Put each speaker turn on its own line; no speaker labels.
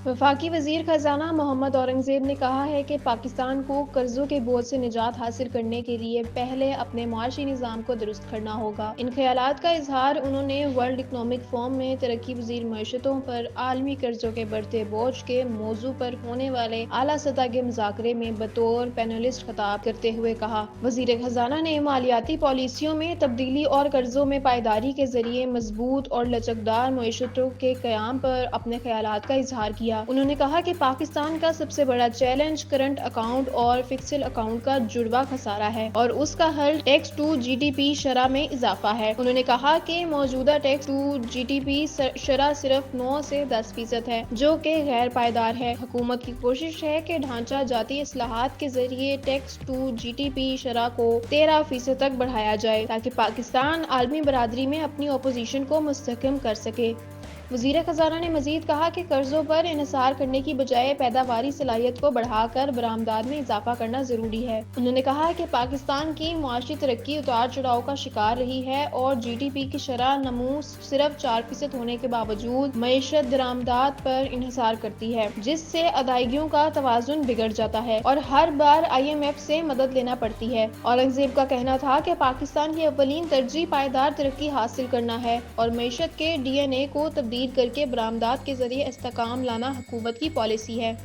वफाकी वजीर खजाना मोहम्मद औरंगजेब ने कहा है कि पाकिस्तान को कर्जों के बोझ से निजात हासिल करने के लिए पहले अपने माशी निज़ाम को दुरुस्त करना होगा। इन ख्यालात का इजहार उन्होंने वर्ल्ड इकनॉमिक फोरम में तरक्की पजीर मईशतों पर आलमी कर्जों के बढ़ते बोझ के मौजू पर होने वाले आला सतह के मुज़ाकरे में बतौर पैनलिस्ट खिताब करते हुए कहा। वजीर खजाना ने मालियाती पॉलिसियों में तब्दीली और कर्जों में पायदारी के जरिए मजबूत और लचकदार मईशतों के क़याम पर अपने ख्यालात का इजहार किया। उन्होंने कहा कि पाकिस्तान का सबसे बड़ा चैलेंज करंट अकाउंट और फिक्स्ड अकाउंट का जुड़वा खसारा है और उसका हल टैक्स टू जीडीपी शरह में इजाफा है। उन्होंने कहा कि मौजूदा टैक्स टू जीडीपी शरह सिर्फ 9 से 10% है, जो कि गैर पायदार है। हुकूमत की कोशिश है कि ढांचा जाती इस्लाहात के जरिए टैक्स टू जीडीपी शरह को 13% तक बढ़ाया जाए ताकि पाकिस्तान आलमी बरादरी में अपनी अपोजिशन को मुस्तहकम कर सके। वज़ीर ख़ज़ाना ने मज़ीद कहा कि कर्ज़ों पर इन्हिसार करने की बजाय पैदावारी सलाहियत को बढ़ाकर बरामदात में इजाफा करना ज़रूरी है। उन्होंने कहा कि पाकिस्तान की मुआशी तरक्की उतार चढ़ाव का शिकार रही है और जीडीपी की शरह नमू सिर्फ 4% होने के बावजूद मईशत दरामदात पर इन्हिसार करती है, जिससे अदायगियों का तवाज़ुन बिगड़ जाता है और हर बार IMF से मदद लेना पड़ती है। औरंगजेब का कहना था कि पाकिस्तान की अव्वलीन तरजीह पायदार तरक्की हासिल करना है और मईशत के DNA को तब्दील करके बरामदात के जरिए इस्तेकाम लाना हुकूमत की पॉलिसी है।